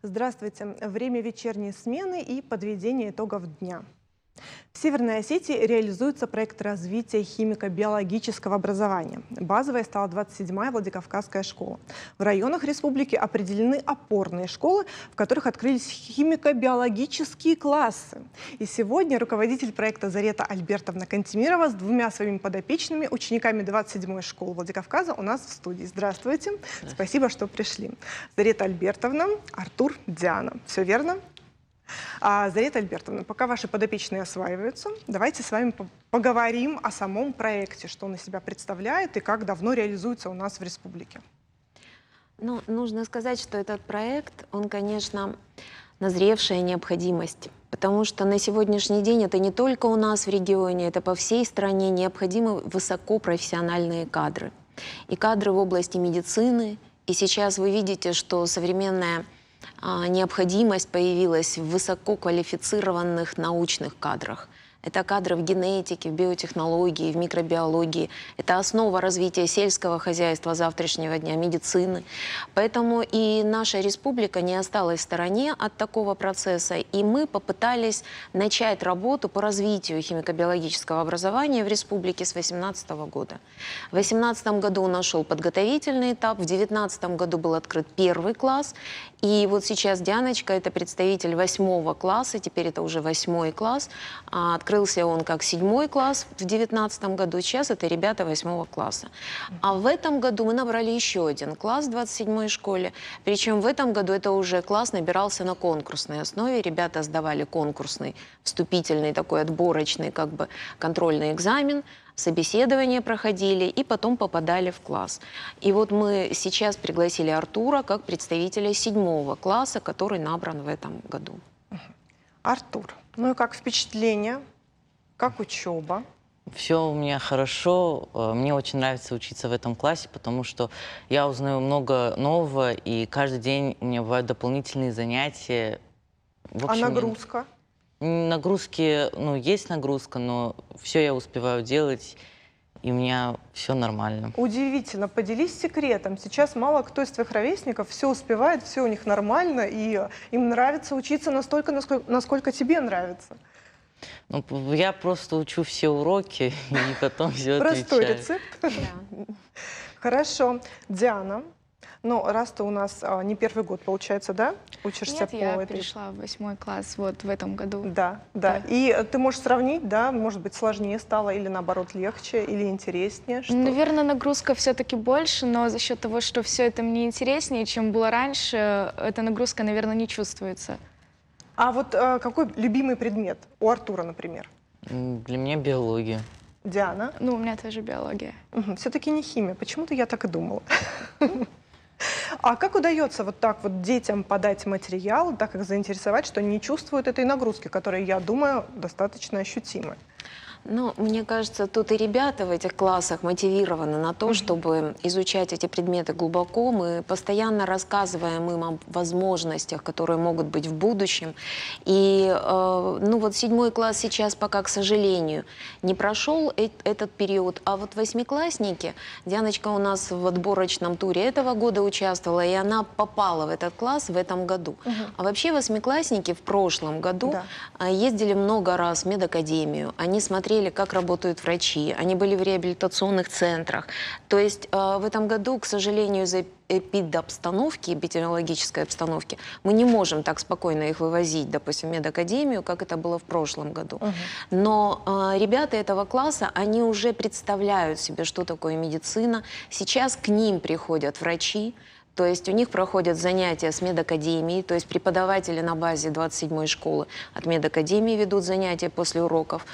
Здравствуйте. Время вечерней смены и подведение итогов дня. В Северной Осетии реализуется проект развития химико-биологического образования. Базовой стала 27-я Владикавказская школа. В районах республики определены опорные школы, в которых открылись химико-биологические классы. И сегодня руководитель проекта Зарета Альбертовна Кантемирова с двумя своими подопечными, учениками 27-й школы Владикавказа, у нас в студии. Здравствуйте. Спасибо, что пришли. Зарета Альбертовна, Артур, Диана. Все верно? Зарета Альбертовна, пока ваши подопечные осваиваются, давайте с вами поговорим о самом проекте, что он из себя представляет и как давно реализуется у нас в республике. Ну, нужно сказать, что этот проект, он, конечно, назревшая необходимость, потому что на сегодняшний день это не только у нас в регионе, это по всей стране необходимы высокопрофессиональные кадры. И кадры в области медицины, и сейчас вы видите, что современная необходимость появилась в высококвалифицированных научных кадрах. Это кадры в генетике, в биотехнологии, в микробиологии. Это основа развития сельского хозяйства завтрашнего дня, медицины. Поэтому и наша республика не осталась в стороне от такого процесса. И мы попытались начать работу по развитию химико-биологического образования в республике с 2018 года. В 2018 году у нас шел подготовительный этап, в 2019 году был открыт первый класс. И вот сейчас Дианочка, это представитель 8 класса, теперь это уже 8 класс. Открылся он как 7 класс в 2019 году, сейчас это ребята 8 класса. А в этом году мы набрали еще один класс в 27-й школе. Причем в этом году это уже класс набирался на конкурсной основе. Ребята сдавали конкурсный, вступительный, такой отборочный, как бы контрольный экзамен. Собеседование проходили и потом попадали в класс. И вот мы сейчас пригласили Артура как представителя 7 класса, который набран в этом году. Артур, ну и как впечатление, как учеба? Все у меня хорошо. Мне очень нравится учиться в этом классе, потому что я узнаю много нового, и каждый день у меня бывают дополнительные занятия. В общем, нагрузка? Нагрузки, ну, есть нагрузка, но все я успеваю делать, и у меня все нормально. Удивительно. Поделись секретом. Сейчас мало кто из твоих ровесников все успевает, все у них нормально, и им нравится учиться настолько, насколько тебе нравится. Ну, я просто учу все уроки, и потом все отвечаю. Простой рецепт. Хорошо. Диана, ну, раз ты у нас не первый год, получается, да, учишься Нет, по я этой... перешла в 8 класс вот в этом году. Да, да. И ты можешь сравнить, да, может быть, сложнее стало или, наоборот, легче, или интереснее? Что... Наверное, нагрузка все-таки больше, но за счет того, что все это мне интереснее, чем было раньше, эта нагрузка, наверное, не чувствуется. А вот какой любимый предмет у Артура, например? Для меня биология. Диана? Ну, у меня тоже биология. Все-таки не химия. Почему-то я так и думала. А как удается вот так вот детям подать материал, так их заинтересовать, что они не чувствуют этой нагрузки, которая, я думаю, достаточно ощутима? Ну, мне кажется, тут и ребята в этих классах мотивированы на то, чтобы изучать эти предметы глубоко. Мы постоянно рассказываем им о возможностях, которые могут быть в будущем. И, ну, вот 7 класс сейчас пока, к сожалению, не прошел этот период. А вот 8-классники, Дианочка у нас в отборочном туре этого года участвовала, и она попала в этот класс в этом году. А вообще 8-классники в прошлом году ездили много раз в медакадемию. Они смотрели, как работают врачи, они были в реабилитационных центрах. То есть в этом году, к сожалению, из-за эпидобстановки, эпидемиологической обстановки, мы не можем так спокойно их вывозить, допустим, в медакадемию, как это было в прошлом году. Но ребята этого класса, они уже представляют себе, что такое медицина. Сейчас к ним приходят врачи. То есть у них проходят занятия с медакадемией, то есть преподаватели на базе 27-й школы от медакадемии ведут занятия после уроков.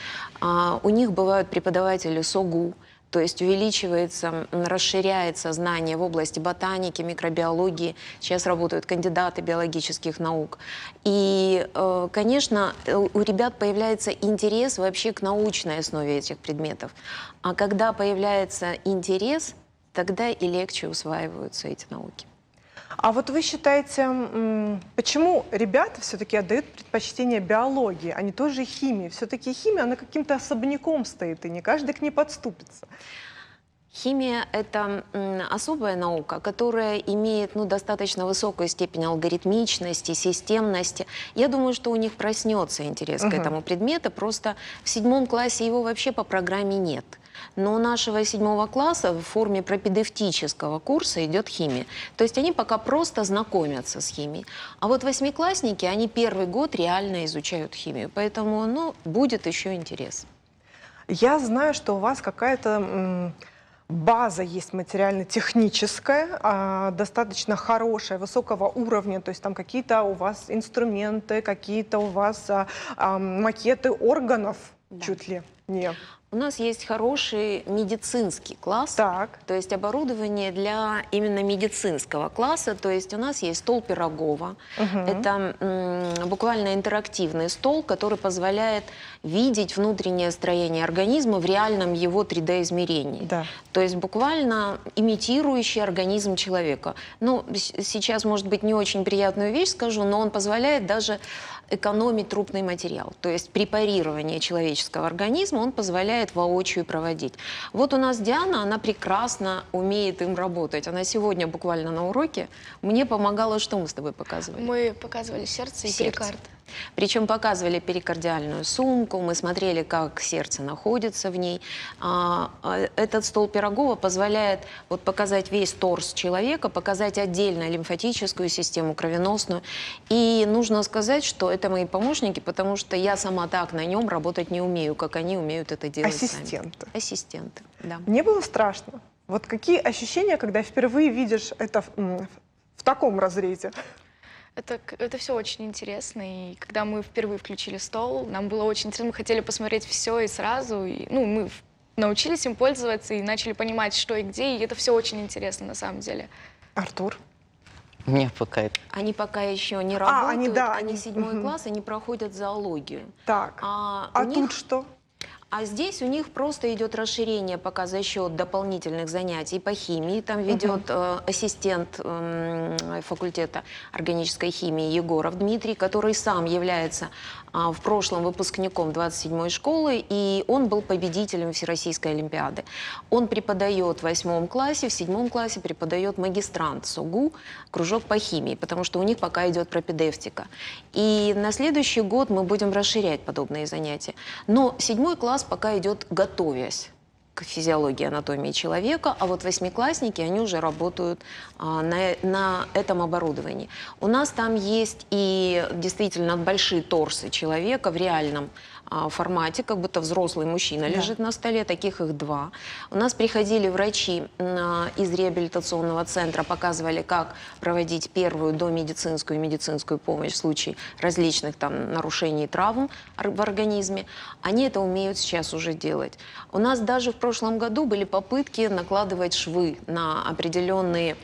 У них бывают преподаватели СОГУ, то есть увеличивается, расширяется знание в области ботаники, микробиологии. Сейчас работают кандидаты биологических наук. И, конечно, у ребят появляется интерес вообще к научной основе этих предметов. А когда появляется интерес, тогда и легче усваиваются эти науки. А вот вы считаете, почему ребята все-таки отдают предпочтение биологии, а не той же химии? Все-таки химия, она каким-то особняком стоит, и не каждый к ней подступится. Химия — это особая наука, которая имеет достаточно высокую степень алгоритмичности, системности. Я думаю, что у них проснется интерес к этому предмету, просто в 7 классе его вообще по программе нет. Но у нашего 7 класса в форме пропедевтического курса идет химия. То есть они пока просто знакомятся с химией. А вот 8-классники, они первый год реально изучают химию. Поэтому, будет еще интерес. Я знаю, что у вас какая-то база есть материально-техническая, достаточно хорошая, высокого уровня, то есть там какие-то у вас инструменты, какие-то у вас макеты органов, Да. чуть ли не. У нас есть хороший медицинский класс, Так. то есть оборудование для именно медицинского класса. То есть у нас есть стол Пирогова. Это буквально интерактивный стол, который позволяет видеть внутреннее строение организма в реальном его 3D-измерении. Да. То есть буквально имитирующий организм человека. Сейчас, может быть, не очень приятную вещь скажу, но он позволяет даже экономить трупный материал. То есть препарирование человеческого организма он позволяет воочию проводить. Вот у нас Диана, она прекрасно умеет им работать. Она сегодня буквально на уроке мне помогала, что мы с тобой показывали? Мы показывали сердце и перикард. Причем показывали перикардиальную сумку, мы смотрели, как сердце находится в ней. Этот стол Пирогова позволяет показать весь торс человека, показать отдельно лимфатическую систему, кровеносную. И нужно сказать, что это мои помощники, потому что я сама так на нем работать не умею, как они умеют это делать Ассистенты. сами. Ассистенты, да. Мне было страшно. Вот какие ощущения, когда впервые видишь это в таком разрезе? Это все очень интересно, и когда мы впервые включили стол, нам было очень интересно, мы хотели посмотреть все и сразу, и, мы научились им пользоваться и начали понимать, что и где, и это все очень интересно на самом деле. Артур? Мне пока это... Они пока еще не работают, они 7 класс, они проходят зоологию. Так. У них- Тут что? А здесь у них просто идет расширение пока за счет дополнительных занятий по химии. Там ведет ассистент факультета органической химии Егоров Дмитрий, который сам является в прошлом выпускником 27-й школы, и он был победителем Всероссийской олимпиады. Он преподает в 8 классе, в 7 классе преподает магистрант СОГУ, кружок по химии, потому что у них пока идет пропедевтика. И на следующий год мы будем расширять подобные занятия. Но 7 класс пока идет, готовясь к физиологии, анатомии человека, а вот 8-классники, они уже работают на этом оборудовании. У нас там есть и действительно большие торсы человека в реальном формате, как будто взрослый мужчина лежит на столе, таких их 2. У нас приходили врачи из реабилитационного центра, показывали, как проводить первую домедицинскую и медицинскую помощь в случае различных нарушений и травм в организме. Они это умеют сейчас уже делать. У нас даже в прошлом году были попытки накладывать швы на определенные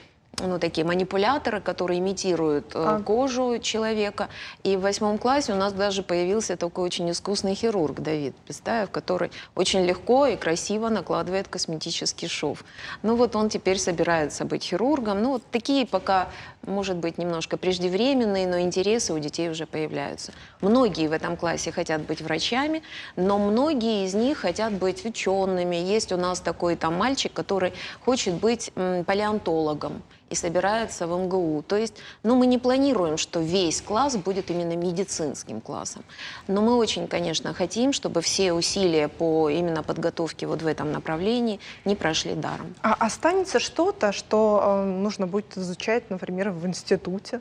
такие манипуляторы, которые имитируют кожу человека. И в 8 классе у нас даже появился такой очень искусный хирург Давид Пестаев, который очень легко и красиво накладывает косметический шов. Он теперь собирается быть хирургом. Такие пока, может быть, немножко преждевременные, но интересы у детей уже появляются. Многие в этом классе хотят быть врачами, но многие из них хотят быть учеными. Есть у нас такой мальчик, который хочет быть палеонтологом и собирается в МГУ. То есть, мы не планируем, что весь класс будет именно медицинским классом. Но мы очень, конечно, хотим, чтобы все усилия по именно подготовке в этом направлении не прошли даром. А останется что-то, что нужно будет изучать, например, в институте?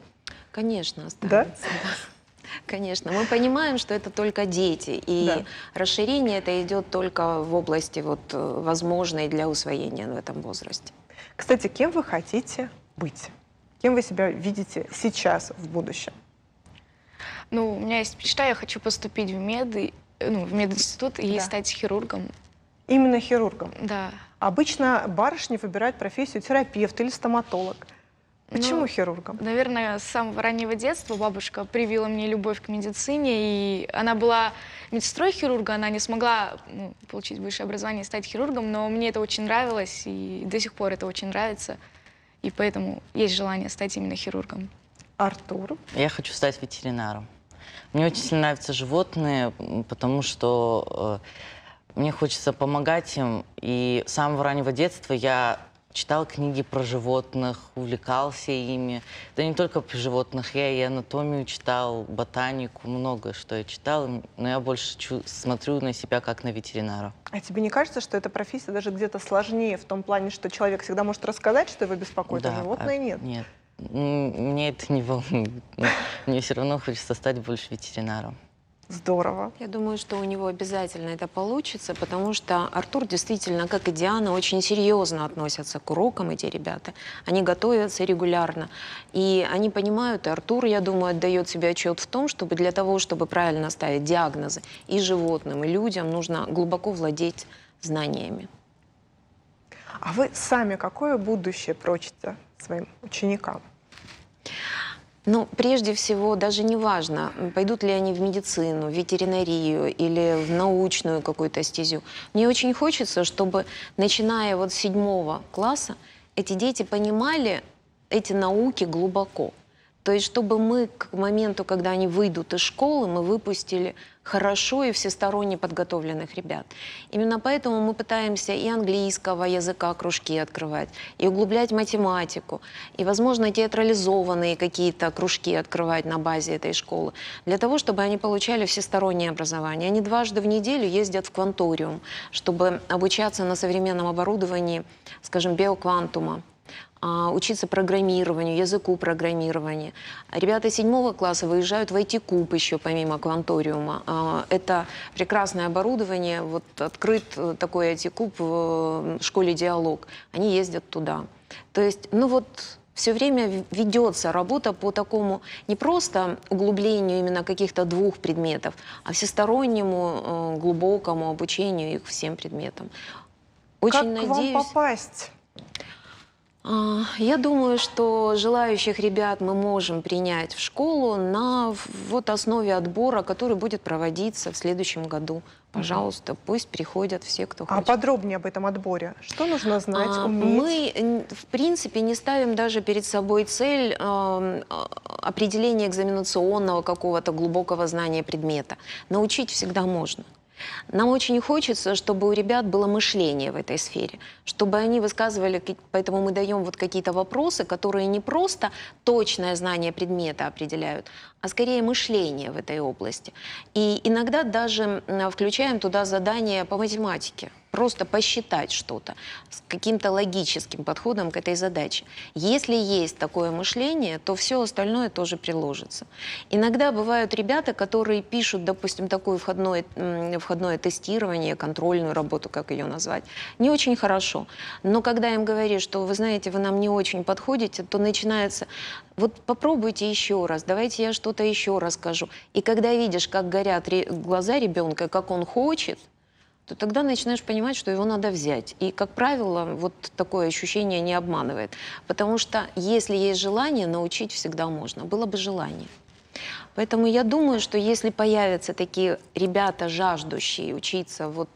Конечно, останется. Да? Конечно. Мы понимаем, что это только дети, и расширение это идет только в области возможной для усвоения в этом возрасте. Кстати, кем вы хотите быть? Кем вы себя видите сейчас, в будущем? У меня есть мечта, я хочу поступить в мединститут и стать хирургом. Именно хирургом? Да. Обычно барышни выбирают профессию терапевт или стоматолог. Почему хирургом? Наверное, с самого раннего детства бабушка привила мне любовь к медицине, и она была медсестрой хирурга, она не смогла получить высшее образование и стать хирургом, но мне это очень нравилось, и до сих пор это очень нравится, и поэтому есть желание стать именно хирургом. Артур? Я хочу стать ветеринаром. Мне очень сильно нравятся животные, потому что мне хочется помогать им. И с самого раннего детства я читал книги про животных, увлекался ими. Да не только про животных, я и анатомию читал, ботанику, многое что я читал. Но я больше смотрю на себя как на ветеринара. А тебе не кажется, что эта профессия даже где-то сложнее в том плане, что человек всегда может рассказать, что его беспокоит, а животное нет? Нет. Мне это не волнует. Мне все равно хочется стать больше ветеринаром. Здорово. Я думаю, что у него обязательно это получится, потому что Артур действительно, как и Диана, очень серьезно относятся к урокам, эти ребята. Они готовятся регулярно. И они понимают, и Артур, я думаю, отдает себе отчет в том, чтобы для того, чтобы правильно ставить диагнозы и животным, и людям, нужно глубоко владеть знаниями. А вы сами какое будущее прочите своим ученикам? Ну, прежде всего, даже не важно, пойдут ли они в медицину, в ветеринарию или в научную какую-то стезю. Мне очень хочется, чтобы, начиная вот с 7 класса, эти дети понимали эти науки глубоко. То есть, чтобы мы к моменту, когда они выйдут из школы, мы выпустили хорошо и всесторонне подготовленных ребят. Именно поэтому мы пытаемся и английского языка кружки открывать, и углублять математику, и, возможно, театрализованные какие-то кружки открывать на базе этой школы, для того, чтобы они получали всестороннее образование. Они дважды в неделю ездят в кванториум, чтобы обучаться на современном оборудовании, скажем, биоквантума, учиться программированию, языку программирования. Ребята 7 класса выезжают в IT-куб еще помимо кванториума. Это прекрасное оборудование. Вот открыт такой IT-куб в школе «Диалог». Они ездят туда. То есть, ну вот, все время ведется работа по такому не просто углублению именно каких-то 2 предметов, а всестороннему глубокому обучению их всем предметам. Очень как надеюсь... к вам попасть? Я думаю, что желающих ребят мы можем принять в школу на вот основе отбора, который будет проводиться в следующем году. Пожалуйста, пусть приходят все, кто хочет. А подробнее об этом отборе? Что нужно знать, уметь? Мы, в принципе, не ставим даже перед собой цель определения экзаменационного какого-то глубокого знания предмета. Научить всегда можно. Нам очень хочется, чтобы у ребят было мышление в этой сфере, чтобы они высказывали, поэтому мы даем вот какие-то вопросы, которые не просто точное знание предмета определяют, а скорее мышление в этой области. И иногда даже включаем туда задания по математике. Просто посчитать что-то с каким-то логическим подходом к этой задаче. Если есть такое мышление, то все остальное тоже приложится. Иногда бывают ребята, которые пишут, допустим, такое входное тестирование, контрольную работу, как ее назвать, не очень хорошо. Но когда им говоришь, что, вы знаете, вы нам не очень подходите, то начинается: вот попробуйте еще раз, давайте я что-то еще расскажу. И когда видишь, как горят глаза ребенка, как он хочет, то тогда начинаешь понимать, что его надо взять. И, как правило, вот такое ощущение не обманывает. Потому что если есть желание, научить всегда можно. Было бы желание. Поэтому я думаю, что если появятся такие ребята, жаждущие учиться вот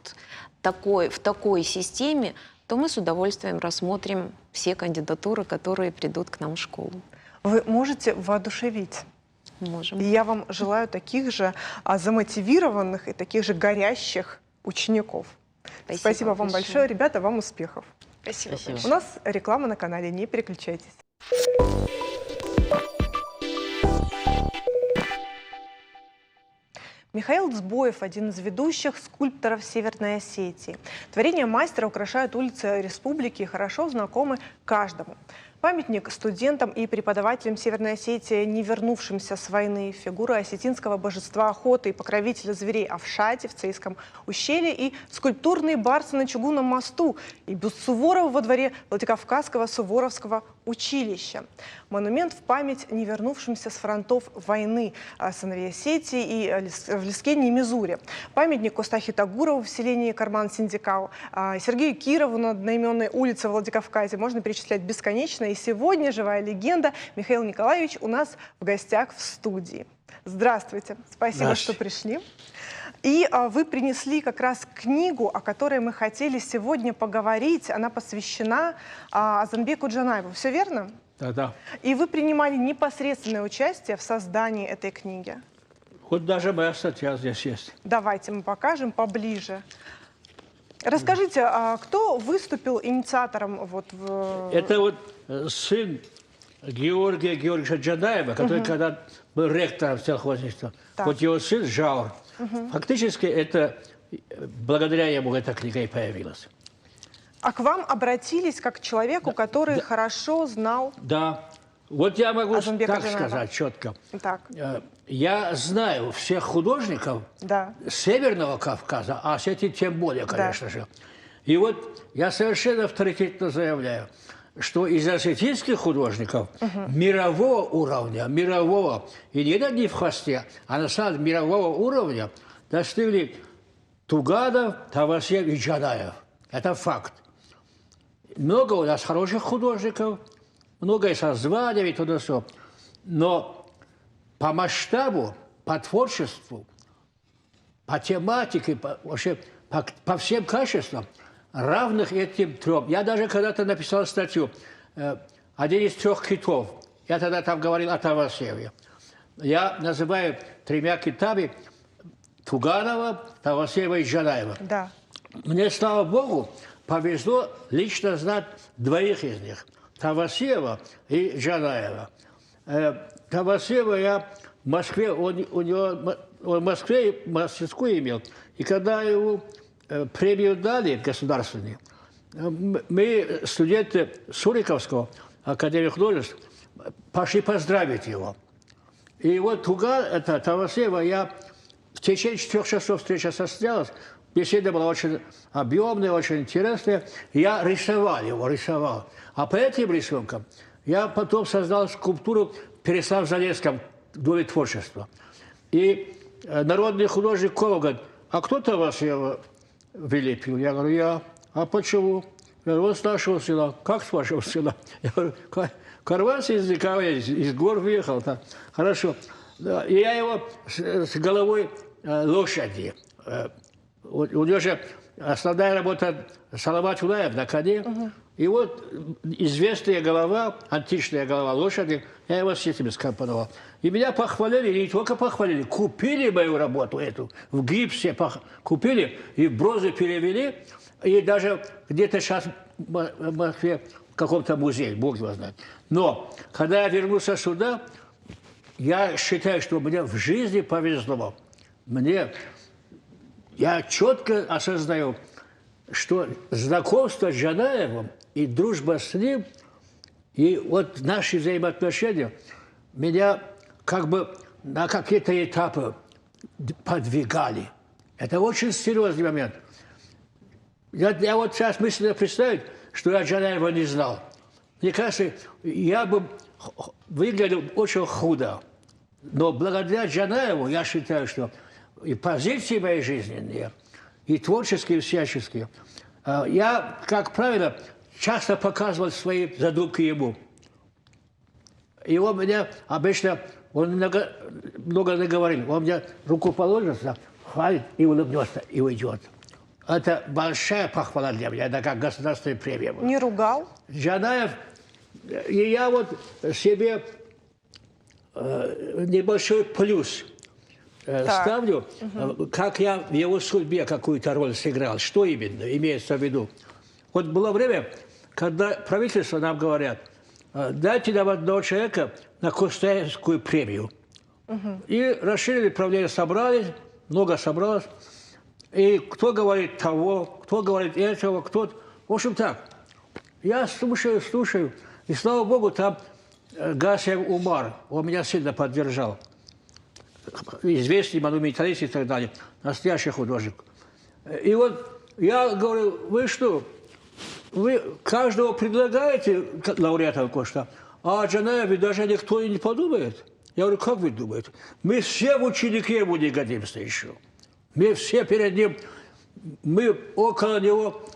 в такой системе, то мы с удовольствием рассмотрим все кандидатуры, которые придут к нам в школу. Вы можете воодушевить. Можем. И я вам желаю таких же замотивированных и таких же горящих учеников. Спасибо вам большое, ребята, вам успехов. Спасибо. Спасибо. У нас реклама на канале, не переключайтесь. Михаил Дзбоев – один из ведущих скульпторов Северной Осетии. Творения мастера украшают улицы республики и хорошо знакомы каждому. Памятник студентам и преподавателям Северной Осетии, не вернувшимся с войны, фигура осетинского божества охоты и покровителя зверей Авшати в Цейском ущелье и скульптурные барсы на Чугунном мосту и бюст Суворова во дворе Владикавказского Суворовского училища. Монумент в память не вернувшимся с фронтов войны сыновей Осетии и в Лискене и Мизуре. Памятник Костахи Тагурову в селении Карман-Синдикау, Сергею Кирову на одноименной улице в Владикавказе. Можно перечислять бесконечно. И сегодня живая легенда Михаил Николаевич у нас в гостях в студии. Здравствуйте. Спасибо, что пришли. И вы принесли как раз книгу, о которой мы хотели сегодня поговорить. Она посвящена Азанбеку Джанаеву. Все верно? Да. И вы принимали непосредственное участие в создании этой книги. Хоть даже моя статья здесь есть. Давайте мы покажем поближе. Расскажите, а кто выступил инициатором Это вот сын Георгия Георгиевича Джадаева, который когда был ректором сельхозхозяйства. Так. Вот его сын Жаур. Фактически это благодаря ему эта книга и появилась. А к вам обратились как к человеку, который хорошо знал... Да. Вот я могу Азамбека так Джанаева. сказать четко. Так, Я знаю всех художников да. Северного Кавказа, а Осетии тем более, конечно же. И вот я совершенно авторитетно заявляю, что из осетинских художников мирового уровня, и не в хвосте, а на самом деле мирового уровня достигли Туганов, Тавасьев и Джанаев. Это факт. Много у нас хороших художников, много и со званиями, и туда все. Но по масштабу, по творчеству, по тематике, вообще по всем качествам, равных этим трем. Я даже когда-то написал статью, один из 3 китов. Я тогда там говорил о Тавасьеве. Я называю 3 китами Туганова, Тавасьева и Джанаева. Да. Мне, слава Богу, повезло лично знать 2 из них. Тавасьева и Джанаева. Тавасьева я в Москве, он в Москве мастерскую имел. И когда его премию дали государственную, мы, студенты Суриковского академии художеств, пошли поздравить его. И вот Тавасьева я в течение 4 часов встреча состоялась. Беседа была очень объемная, очень интересная. Я рисовал. А по этим рисункам я потом создал скульптуру в Переслав-Залесском Доме творчества. И народный художник Кова говорит: а кто Тавасьева вылепил? Я говорю: я. А почему? Я говорю: он с нашего села. Как с вашего села? Я говорю: Карвас из гор выехал. Так. Хорошо. И я его с головой лошади. У него же основная работа Салават Юлаев на коне. И вот известная голова, античная голова лошади, я его с этим скомпоновал. И меня похвалили, и не только похвалили, купили мою работу эту, в гипсе купили, и в бронзу перевели, и даже где-то сейчас в Москве в каком-то музее, Бог его знает. Но когда я вернулся сюда, я считаю, что мне в жизни повезло. Я четко осознаю, что знакомство с Джанаевым и дружба с ним, и вот наши взаимоотношения меня как бы на какие-то этапы подвигали. Это очень серьезный момент. Я вот сейчас мысленно представить, что я Джанаева не знал. Мне кажется, я бы выглядел очень худо. Но благодаря Джанаеву я считаю, что и позиции моей жизненные, и творческие, и всяческие, я, как правило, часто показывал свои задумки ему. И он меня обычно, он много наговорил, он мне руку положит, хвалит и улыбнется, и уйдет. Это большая похвала для меня, это как государственная премия. Не ругал? Джанаев, и я вот себе небольшой плюс ставлю, как я в его судьбе какую-то роль сыграл. Что именно имеется в виду? Вот было время, когда правительство нам говорят: дайте нам одного человека на Костаевскую премию. И расширили правление, собрались, много собралось. И кто говорит того, кто говорит этого, кто... В общем так, я слушаю. И слава Богу, там Гасиев Умар, он меня сильно поддержал. Известный монументалист и так далее, настоящий художник. И вот я говорю: вы что, вы каждого предлагаете лауреата Кошта, а о Джанаеве даже никто и не подумает. Я говорю: как вы думаете? Мы все в ученики ему не годимся еще. Мы все перед ним, мы около него.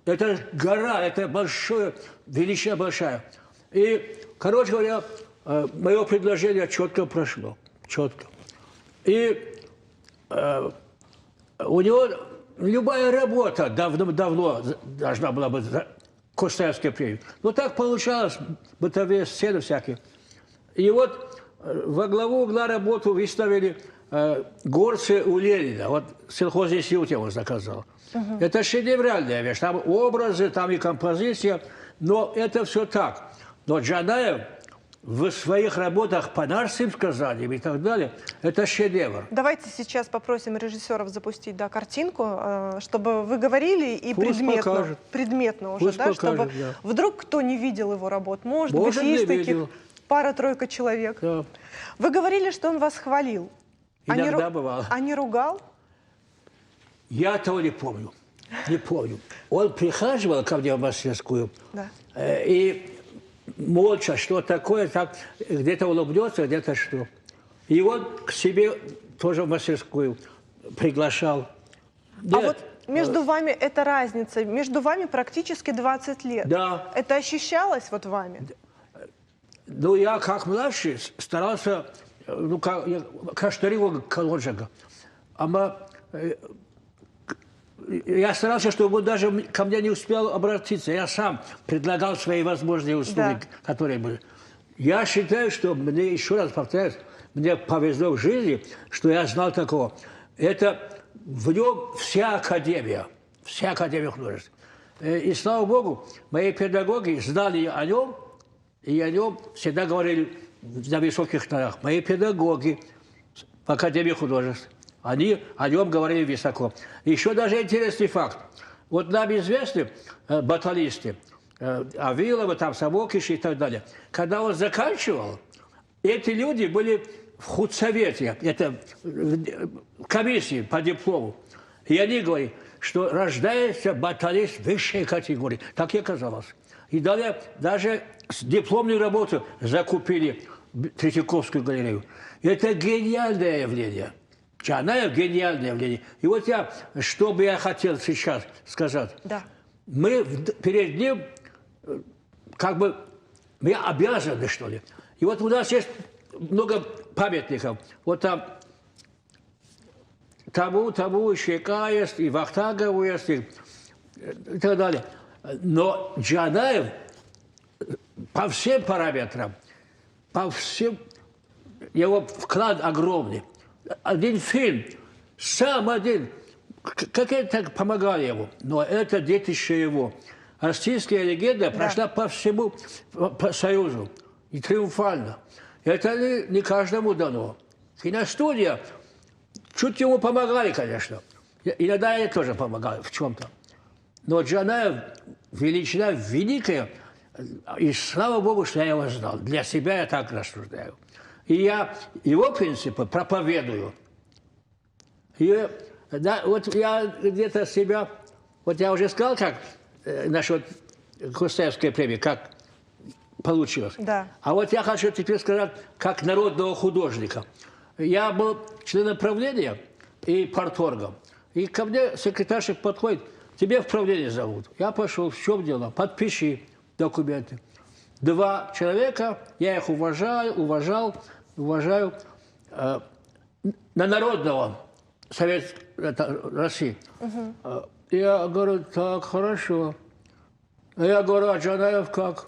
Это гора, это большое, величина большая. И, короче говоря, мое предложение четко прошло. Четко. И у него любая работа давно должна была быть Костаевская премия. Но так получалось, бытовые сцены всякие. И вот во главу угла работу выставили горцы у Ленина. Вот сельхозный институт я его заказал. Это шедевральная вещь. Там образы, там и композиция. Но это все так. Но Джанаев в своих работах по нашим сказаниям и так далее, это шедевр. Давайте сейчас попросим режиссеров запустить, да, картинку, чтобы вы говорили и Пусть покажет. предметно уже, Пусть да, покажет, чтобы да. вдруг кто не видел его работ. Может быть, Может, есть не таких видел. пара-тройка человек. Да. Вы говорили, что он вас хвалил. Иногда бывало. А не ругал? Я того не помню. Не помню. Он прихаживал ко мне в мастерскую Да. И молча, что такое, так где-то улыбнется, где-то что. И он к себе тоже в мастерскую приглашал. А вот между вами эта разница, между вами практически 20 лет. Да. Это ощущалось вот вами? Ну, я как младший старался, ну, как старого колледжа. Я старался, чтобы он даже ко мне не успел обратиться. Я сам предлагал свои возможные услуги, Да. которые были. Я считаю, что мне, еще раз повторяю, мне повезло в жизни, что я знал такого. Это в нем вся академия художеств. И слава Богу, мои педагоги знали о нем, и о нем всегда говорили на высоких тонах. Мои педагоги в Академии художеств, они о нем говорили высоко. Еще даже интересный факт. Вот нам известны баталисты, Авилова, там, Савокиш и так далее. Когда он заканчивал, эти люди были в худсовете, это в комиссии по диплому. И они говорят, что рождается баталист высшей категории. Так и оказалось. И далее даже дипломную работу закупили в Третьяковскую галерею. Это гениальное явление. Джанаев – гениальное явление. И вот что бы я хотел сейчас сказать. Да. Мы перед ним, как бы, мы обязаны, что ли. И вот у нас есть много памятников. Вот там тому Щека есть, и Вахтангову есть, и так далее. Но Джанаев по всем параметрам, по всем, его вклад огромный. Один фильм, сам один, как-то помогали ему, но это детище его. Российская легенда прошла по всему по Союзу, и триумфально. Это не каждому дано. Киностудия, чуть ему помогали, конечно. Иногда я тоже помогал в чем-то. Но Джанаев величина великая, и слава Богу, что я его знал. Для себя я так рассуждаю. И я его принципы проповедую. И да, вот я где-то себя... Вот я уже сказал, как насчет Кустаевской премии, как получилось. Да. А вот я хочу теперь сказать, как народного художника. Я был членом правления и парторгом. И ко мне секретарша подходит, тебе в правление зовут. Я пошел, в чем дело? Подпиши документы. 2 человека, я их уважаю. На народного России. Я говорю, так, хорошо. Я говорю, а Джанаев как?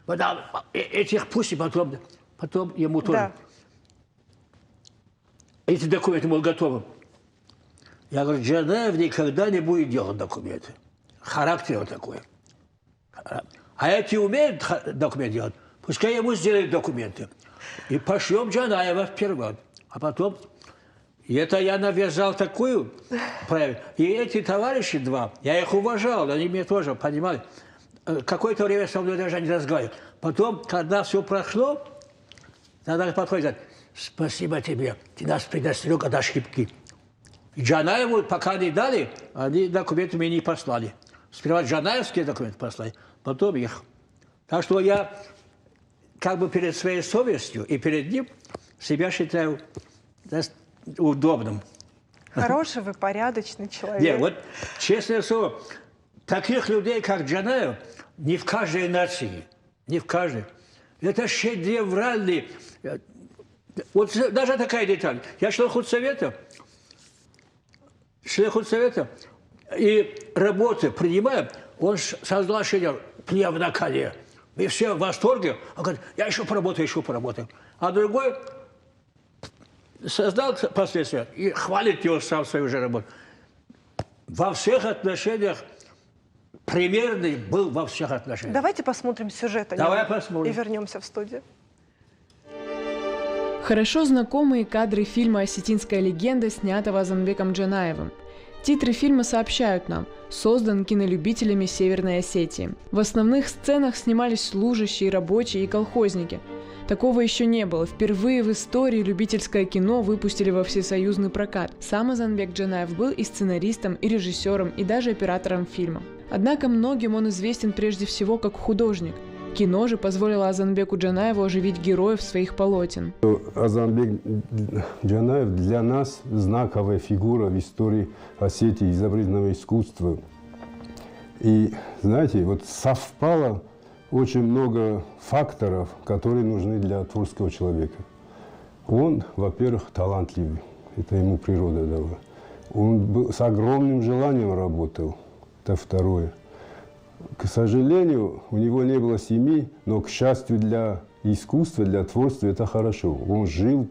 Потом, этих пусть и потом ему тоже. Да. Эти документы, мол, готовы. Я говорю, Джанаев никогда не будет делать документы. Характер такой. А эти умеют документы делать, пускай ему сделают документы. И пошлем Джанаева вперед. А потом, и это я навязал такую правильно. И эти товарищи 2, я их уважал, они меня тоже понимали. Какое-то время со мной даже не разговаривали. Потом, когда все прошло, тогда подходит и говорит, спасибо тебе, ты нас предостерег от ошибки. И Джанаеву пока не дали, они документы мне не послали. Сперва джанаевские документы послали, потом их. Так что я как бы перед своей совестью и перед ним себя считаю удобным. Хороший вы, порядочный человек. Нет, вот честное слово, таких людей, как Джанаев, не в каждой нации, не в каждой. Это шедевральный. Вот даже такая деталь. Я член худсовета, и работы принимая, он создал шедевр «Плев на коне». мы все в восторге. Он говорит, я еще поработаю, еще поработаю. А другой создал последствия и хвалит его сам свою же работу. Во всех отношениях примерный был во всех отношениях. Давайте посмотрим сюжет Давай посмотрим. и вернемся в студию. Хорошо знакомые кадры фильма «Осетинская легенда», снятого Озанбеком Джанаевым. Титры фильма сообщают нам, создан кинолюбителями Северной Осетии. В основных сценах снимались служащие, рабочие и колхозники. Такого еще не было. Впервые в истории любительское кино выпустили во всесоюзный прокат. Сам Озанбек Джанаев был и сценаристом, и режиссером, и даже оператором фильма. Однако многим он известен прежде всего как художник. Кино же позволило Озанбеку Джанаеву оживить героев своих полотен. Озанбек Джанаев для нас знаковая фигура в истории Осетии, изобразительного искусства. И, знаете, вот совпало очень много факторов, которые нужны для творческого человека. Он, во-первых, талантливый, это ему природа дала. Он с огромным желанием работал, это второе. К сожалению, у него не было семьи, но, к счастью, для искусства, для творчества это хорошо. Он жил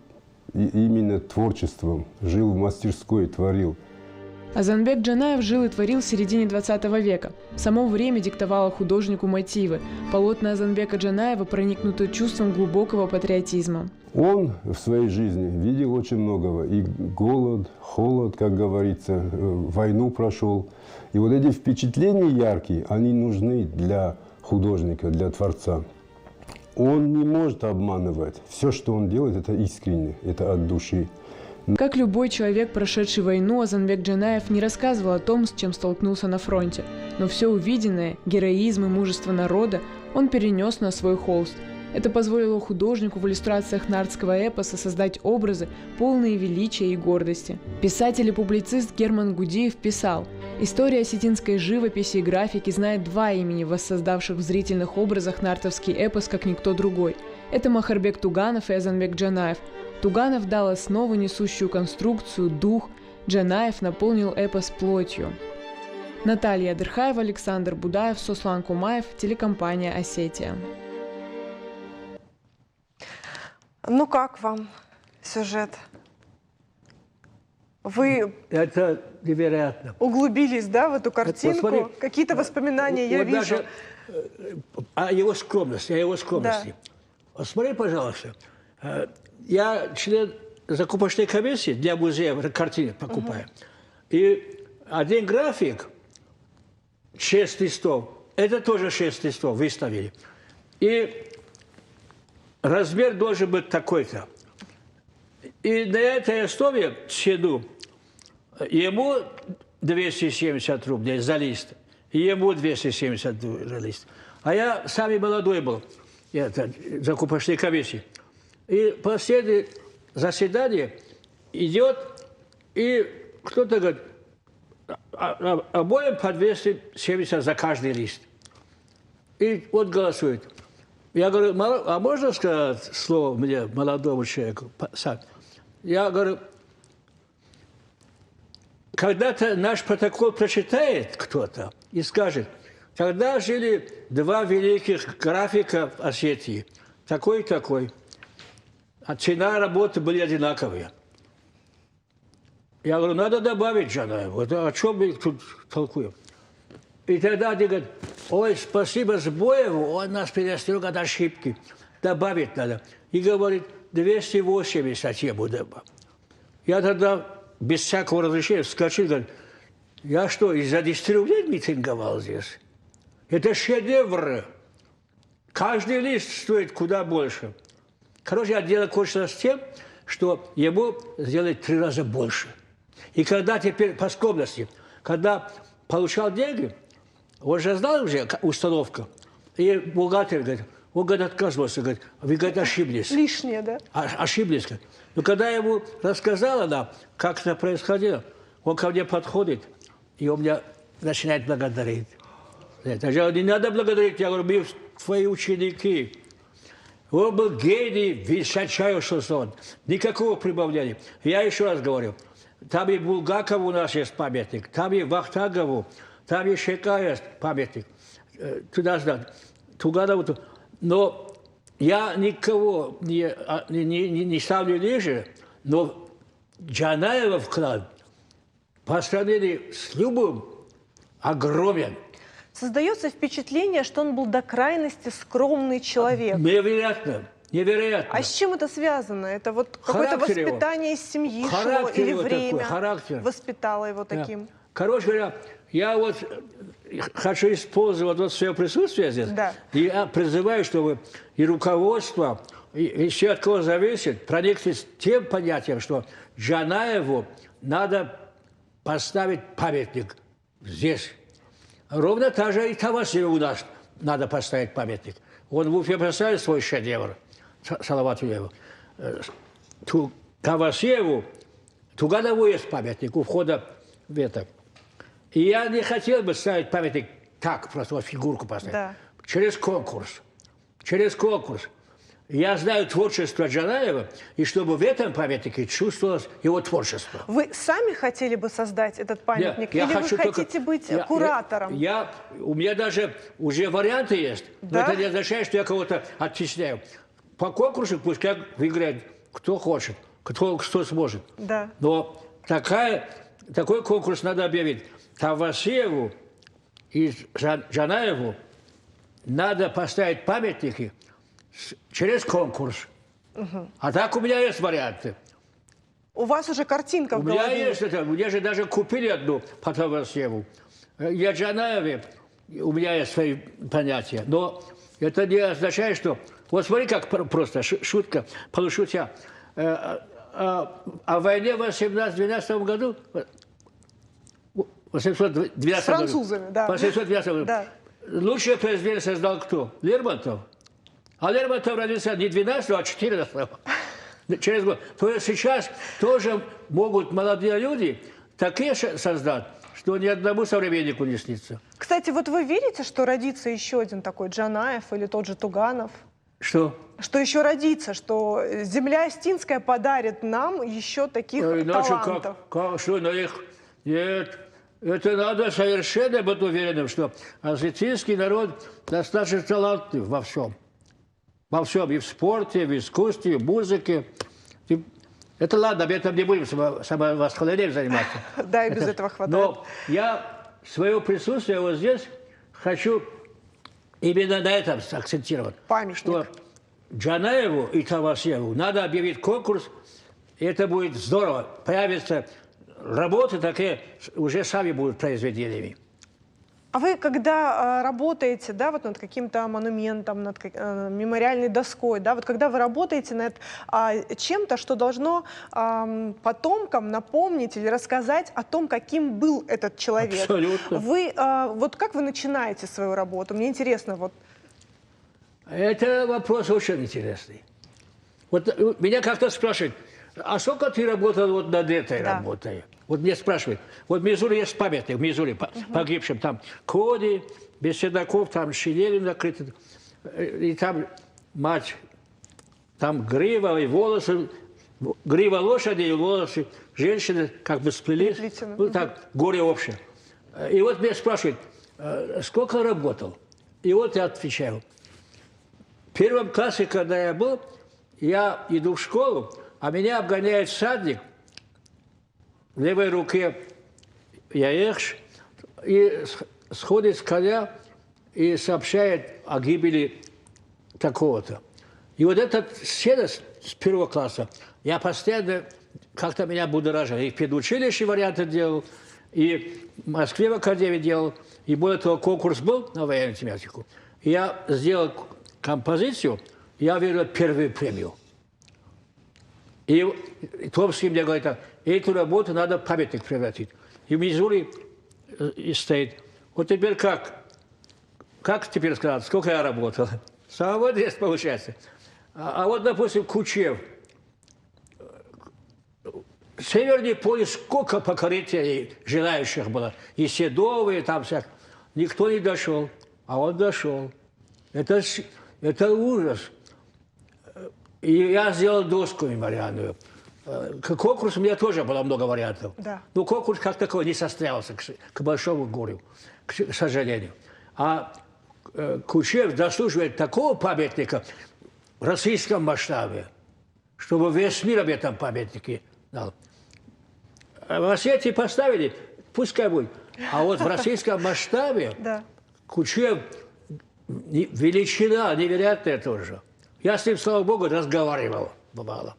именно творчеством, жил в мастерской, творил. Озанбек Джанаев жил и творил в середине 20 века. Само время диктовало художнику мотивы. Полотна Озанбека Джанаева проникнуты чувством глубокого патриотизма. Он в своей жизни видел очень многого. И голод, холод, как говорится, войну прошел. И вот эти впечатления яркие, они нужны для художника, для творца. Он не может обманывать. Все, что он делает, это искренне, это от души. Как любой человек, прошедший войну, Озанбек Джанаев не рассказывал о том, с чем столкнулся на фронте. Но все увиденное, героизм и мужество народа, он перенес на свой холст. Это позволило художнику в иллюстрациях нардского эпоса создать образы, полные величия и гордости. Писатель и публицист Герман Гудиев писал: «История осетинской живописи и графики знает два имени, воссоздавших в зрительных образах нартовский эпос, как никто другой. Это Махарбек Туганов и Озанбек Джанаев. Туганов дал основу, несущую конструкцию, дух. Джанаев наполнил эпос плотью». Наталья Адырхаева, Александр Будаев, Сослан Кумаев, телекомпания «Осетия». Ну как вам сюжет? Вы Это невероятно. углубились, да, в эту картинку? посмотри, Какие-то воспоминания я Вот вижу. даже о его скромности, Вот смотри, пожалуйста, я член закупочной комиссии для музея картины покупаю. И один график, 6 листов, это тоже 6 листов выставили. И размер должен быть такой-то. И на этой основе цену ему 270 рублей за лист, и ему 270 за лист. А я самый молодой был, это, закупочной комиссии. И последнее заседание идет, и кто-то говорит, обоим по 270 за каждый лист. И вот голосует. Я говорю, а можно сказать слово мне, молодому человеку? Я говорю, когда-то наш протокол прочитает кто-то и скажет, тогда жили два великих графика в Осетии, такой и такой. А цена работы были одинаковые. Я говорю, надо добавить Джанаеву. Это о чем мы тут толкуем? И тогда они говорят, ой, спасибо Збоеву, он нас перестрел от ошибки. Добавить надо. И говорит, 280 ему добавить. Я тогда без всякого разрешения вскочил, говорю, я что, из-за 10 рублей митинговал здесь? Это шедевр. Каждый лист стоит куда больше. Короче, я дело кончилось с тем, что ему сделали 3 раза больше. И когда теперь по скромности, когда получал деньги, он же знал уже установка. И бухгалтер говорит, он, говорит, отказывался, говорит, вы, говорит, ошиблись. Лишнее, да? Ошиблись. Но когда я ему рассказал, она, как это происходило, он ко мне подходит, и он меня начинает благодарить. Это же не надо благодарить, я говорю, мы твои ученики. Он был гений, высочайший сон. Никакого прибавления. Я еще раз говорю, там и Булгакову у нас есть памятник, там и Вахтангову, там и Шекая есть памятник. Туда-сюда. Туганову. Но я никого не ставлю ниже, но Джанаева вклад по сравнению с любым огромен. Создается впечатление, что он был до крайности скромный человек. Невероятно, невероятно. А с чем это связано? Это вот какое-то Характер его. воспитание из семьи шло, Характер или его такой, время характер. воспитало его Да. таким? Короче говоря, я вот хочу использовать вот свое присутствие здесь. Да. И я призываю, чтобы и руководство, и все, от кого зависит, прониклись тем понятием, что Джанаеву надо поставить памятник здесь. Ровно так же и Тавасиеву у нас надо поставить памятник. Он в Уфе поставил свой шедевр, Салавату. Тавасиеву, Туганову есть памятник у входа в это. И я не хотел бы ставить памятник так, просто вот фигурку поставить. Да. Через конкурс. Через конкурс. Я знаю творчество Джанаева, и чтобы в этом памятнике чувствовалось его творчество. Вы сами хотели бы создать этот памятник? Нет, я или вы хочу только- хотите быть я- куратором? У меня даже уже варианты есть. Да? Но это не означает, что я кого-то оттесняю. По конкурсу пускай выиграет кто хочет, кто сможет. Да. Но такой конкурс надо объявить. Тавасиеву и Джанаеву надо поставить памятники через конкурс. А так у меня есть варианты. У вас уже картинка У в меня голове. есть это. Мне же даже купили одну по Тавасиеву. Я Джанаеве, у меня есть свои понятия. Но это не означает, что... Вот смотри, как просто шутка, полушутя. О войне в 1812 году... 812 С французами, да. 812 году. Да. Лучшее произведение создал кто? Лермонтов. А Лермонтов родился не 12, а 14. Через год. То есть сейчас тоже могут молодые люди такие создать, что ни одному современнику не снится. Кстати, вот вы верите, что родится еще один такой Джанаев или тот же Туганов? Что? Что еще родится, что земля Остинская подарит нам еще таких Иначе талантов? что на их... Нет. Это надо совершенно быть уверенным, что осетинский народ достаточно талантлив во всем. Во всем. И в спорте, и в искусстве, и в музыке. Это ладно, об этом не будем самовосхвалением заниматься. Да, и без этого хватает. Но я свое присутствие вот здесь хочу именно на этом акцентировать. Памятник. Что Джанаеву и Тавасиеву надо объявить конкурс, и это будет здорово. Появятся работы такие, уже сами будут произведениями. А вы, когда работаете, да, вот над каким-то монументом, над мемориальной доской, да, вот когда вы работаете над чем-то, что должно потомкам напомнить или рассказать о том, каким был этот человек. Абсолютно. Вы, вот как вы начинаете свою работу? Мне интересно, вот. Это вопрос очень интересный. Вот меня как-то спрашивают, а сколько ты работал вот над этой работой? Вот мне спрашивают. Вот в Мизури есть памятник, в Мизури погибшим. Там Коди, без седаков, там шинели накрыты. И там мать, там грива и волосы, грива лошади и волосы женщины как бы сплелись. Ну так, горе общее. И вот меня спрашивают, сколько работал? И вот я отвечаю. В первом классе, когда я был, я иду в школу, а меня обгоняет всадник, в левой руке яеш, и сходит с коня и сообщает о гибели такого-то. И вот эта сцена с первого класса, я постоянно, как-то меня будоражило. И в педучилище варианты делал, и в Москве в академии делал, и более того, конкурс был на военную тематику. И я сделал композицию, я выиграл первую премию. И Томский мне говорит, эту работу надо в памятник превратить. И в Мизури стоит. Вот теперь как? Как теперь сказать, сколько я работал? Самого здесь получается. А вот, допустим, Кучев. Северный полюс, сколько покорителей желающих было. И Седовые, там всякие. Никто не дошел. А он дошел. Это ужас. И я сделал доску мемориальную. Конкурс у меня тоже было много вариантов. Да. Но конкурс как такой не состоялся, к большому горю, к сожалению. А Кучев заслуживает такого памятника в российском масштабе, чтобы весь мир об этом памятнике знал. А в Осетии поставили, пускай будет. А вот в российском масштабе Да. Кучев величина невероятная тоже. Я с ним, слава богу, разговаривал, бывало.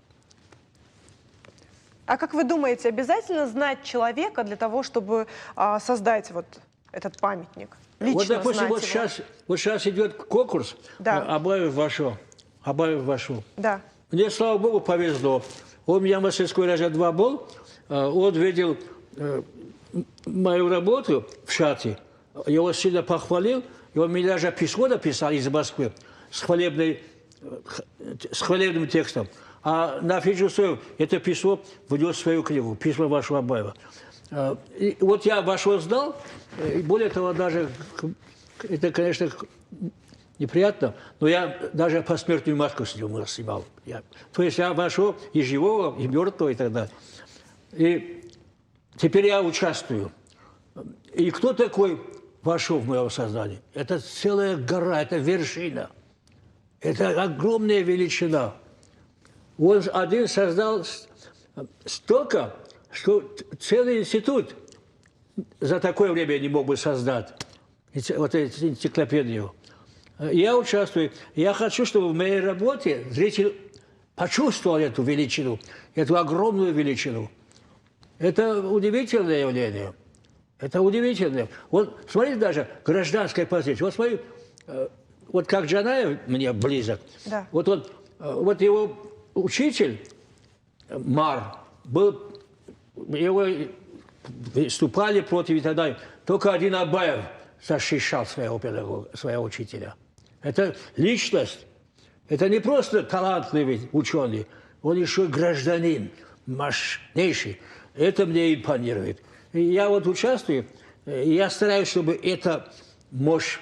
А как вы думаете, обязательно знать человека для того, чтобы создать вот этот памятник? Лично Вот, допустим, знать вот его? сейчас идет конкурс Да. Абаев вошел. Да. Мне, слава богу, повезло. Он у меня в мастерской раза 2 был. Он видел мою работу в чате. Я его сильно похвалил. И он мне даже письмо написал из Москвы с хвалебным текстом. А на Фиджусу это письмо внес в свою книгу, письмо вашего Абаева. И вот я вашего знал, и более того, даже, это, конечно, неприятно, но я даже посмертную маску с него снимал. То есть я вошел и живого, и мертвого, и так далее. И теперь я участвую. И кто такой вошел в мое сознание? Это целая гора, это вершина. Это огромная величина. Он один создал столько, что целый институт за такое время не мог бы создать. Вот эту энциклопедию. Я участвую. Я хочу, чтобы в моей работе зритель почувствовал эту величину, эту огромную величину. Это удивительное явление. Это удивительное. Вот смотрите даже гражданская позиция. Вот смотри, вот как Джанаев мне близок. Да. Вот его учитель Мар был, его выступали против и так далее. Только один Абаев защищал своего педагога, своего учителя. Это личность. Это не просто талантливый ученый, он еще и гражданин, мощнейший. Это мне импонирует. И я вот участвую, и я стараюсь, чтобы эта мощь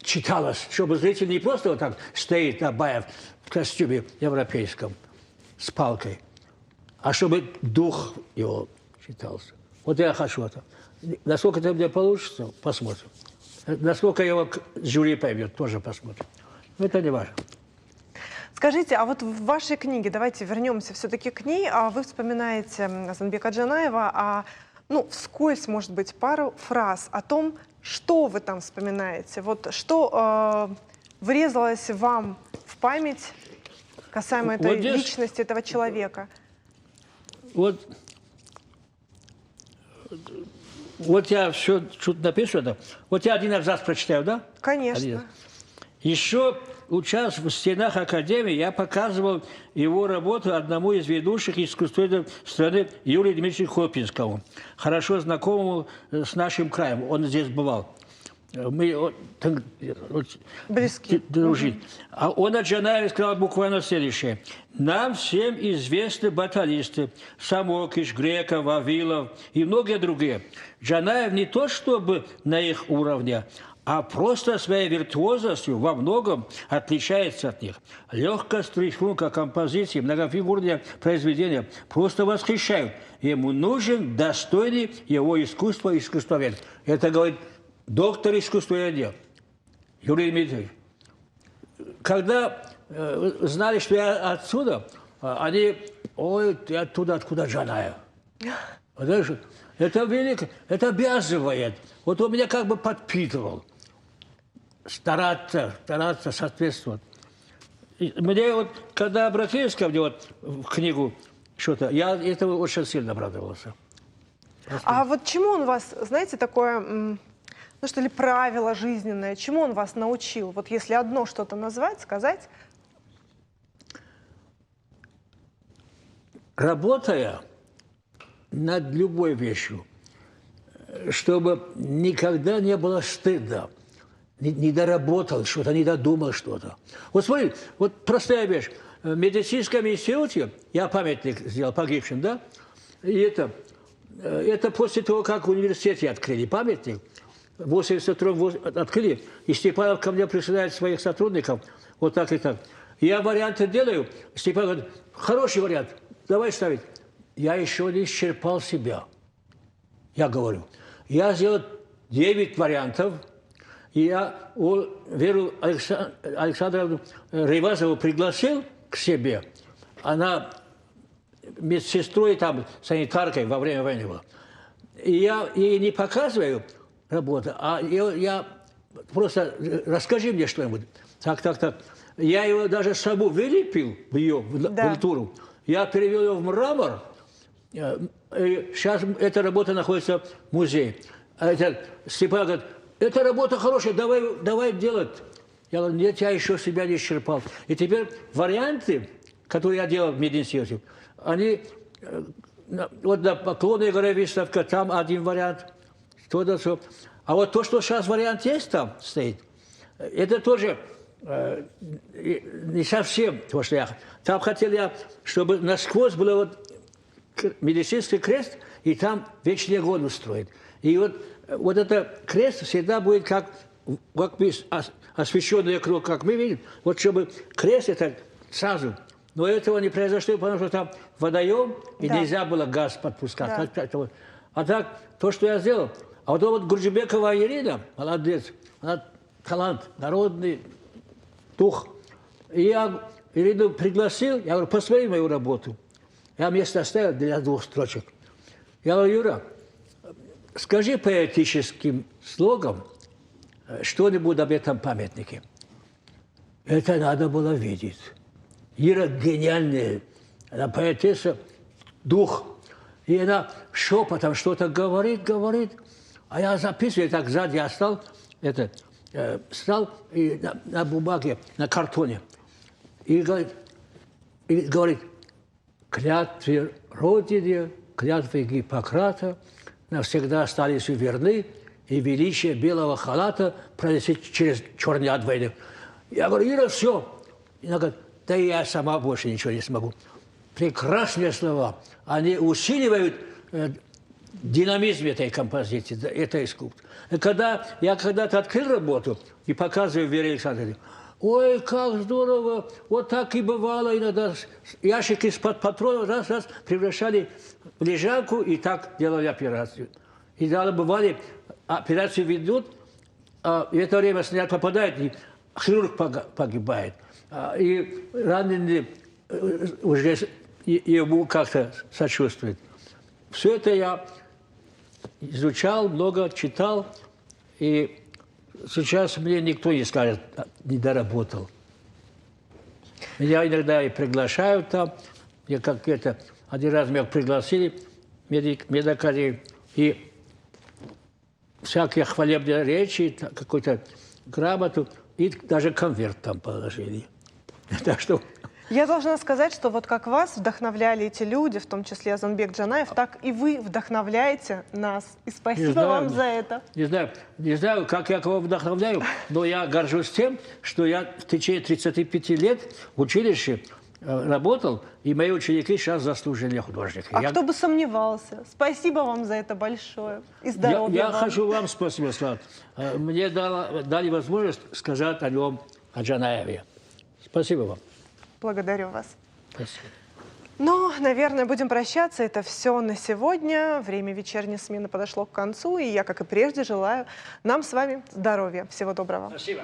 читалась, чтобы зритель не просто вот так стоит Абаев в костюме европейском с палкой, а чтобы дух его читался. Вот я хочу это. Насколько это у меня получится, посмотрим. Насколько его жюри поймет, тоже посмотрим. Но это не важно. Скажите, а вот в вашей книге, давайте вернемся все-таки к ней, вы вспоминаете Озанбека Джанаева, вскользь, может быть, пару фраз о том, что вы там вспоминаете, вот что врезалось вам в память касаемо этой Вот здесь, личности, этого человека? Вот я все что-то напишу. Да? Вот я один абзац прочитаю, да? Конечно. Еще участвуя в стенах Академии, я показывал его работу одному из ведущих искусствоведов страны Юрию Дмитриевичу Хлопинскому, хорошо знакомому с нашим краем. Он здесь бывал. Мы Близки. дружили. А он о Джанаеве сказал буквально следующее. Нам всем известны баталисты Самокиш, Греков, Вавилов и многие другие. Джанаев не то чтобы на их уровне, а просто своей виртуозностью во многом отличается от них. Легкость рисунка, композиции, многофигурные произведения просто восхищают. Ему нужен достойный его искусства искусствовед. Это говорит доктор искусствоведения Юрий Дмитриевич. Когда знали, что я отсюда, они, ой, ты оттуда, откуда Джанаев. Это велико, это обязывает. Вот он меня как бы подпитывал. Стараться соответствовать. И мне вот, когда обратились ко мне вот в книгу что-то, я этого очень сильно обрадовался. А вот чему он вас, знаете, такое, что ли, правило жизненное, чему он вас научил? Вот если одно что-то назвать, сказать? Работая над любой вещью, чтобы никогда не было стыдно, не доработал что-то, не додумал что-то. Вот смотри, вот простая вещь. В медицинском институте, я памятник сделал погибшим, да? И это после того, как в университете открыли памятник, в 1982 открыли, и Степанов ко мне присылает своих сотрудников, вот так и так. Я варианты делаю, Степанов говорит, хороший вариант, давай ставить. Я еще не исчерпал себя. Я говорю, я сделал 9 вариантов. И я Веру Александровну Ревазову пригласил к себе. Она медсестрой, там, санитаркой во время войны была. И я ей не показываю работу, а я просто расскажи мне что-нибудь. Так. Я его даже саму вылепил в ее культуру. Я перевел ее в мрамор. И сейчас эта работа находится в музее. А Степан говорит, эта работа хорошая, давай делать. Я говорю, нет, я еще себя не исчерпал. И теперь варианты, которые я делал в мединституте, они, вот на Поклонной горе выставка, там один вариант, то-то, все. А вот то, что сейчас вариант есть там стоит, это тоже не совсем то, что я... Там хотел я, чтобы насквозь был вот медицинский крест, и там вечный огонь устроить. И вот это крест всегда будет как освещенный круг, как мы видим, вот чтобы крест это сразу. Но этого не произошло, потому что там водоем, и нельзя было газ подпускать. Да. А так, то, что я сделал. А вот Гурджибекова Ирина, молодец, она талант, народный дух. И я Ирину пригласил, я говорю, посмотри мою работу. Я место оставил для 2 строчек. Я говорю, Юра, скажи поэтическим слогом что-нибудь об этом памятнике. Это надо было видеть. Ира гениальная, она поэтесса, дух. И она шепотом что-то говорит, а я записываю, так сзади я стал и на бумаге, на картоне. И говорит, клятве Родине, клятве Гиппократа навсегда остались верны, и величие белого халата пронесет через черный ад войны. Я говорю, Ира, все. И она говорит, да я сама больше ничего не смогу. Прекрасные слова. Они усиливают динамизм этой композиции, этой скульптуры. Я когда-то открыл работу и показываю Вере Александровне, ой, как здорово, вот так и бывало иногда. Ящики из-под патронов раз превращали в лежанку и так делали операцию. И даже бывали, операцию ведут, а в это время снаряд попадает, и хирург погибает. И раненый уже ему как-то сочувствует. Все это я изучал, много читал, и сейчас мне никто не скажет, не доработал. Меня иногда и приглашают там, один раз меня пригласили, медакари, и всякие хвалебные речи, какую-то грамоту, и даже конверт там положили. Так что... Я должна сказать, что вот как вас вдохновляли эти люди, в том числе Озанбек Джанаев, так и вы вдохновляете нас. И спасибо вам за это. Не знаю, как я кого вдохновляю, но я горжусь тем, что я в течение 35 лет в училище работал, и мои ученики сейчас заслуженные художники. Кто бы сомневался. Спасибо вам за это большое. И здоровья Я вам. хочу вам спасибо сказать. Мне дали возможность сказать о нем, о Джанаеве. Спасибо вам. Благодарю вас. Спасибо. Ну, наверное, будем прощаться. Это все на сегодня. Время вечерней смены подошло к концу. И я, как и прежде, желаю нам с вами здоровья. Всего доброго. Спасибо.